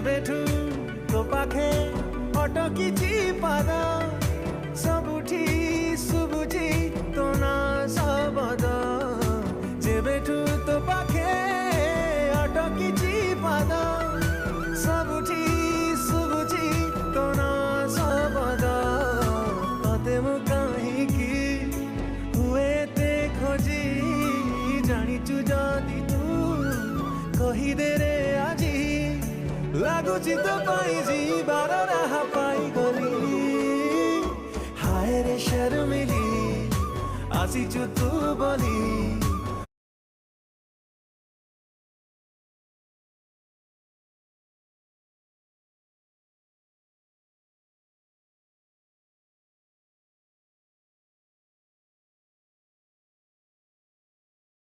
जेबेठू तो पाखे अटकिछि पाद सबुठी सुबुझी तो ना सबद जेबेठू तो पाखे अटकिछि पाद सबुठी सुबुझी तो ना सबद तते मु काहीकि हुए ते खोजी जानिचु जदि तू कहीदे रे आजी लगुची तो पाई जीवार राह पाई गली हाय रे शर्मिली आसीचु तू बोली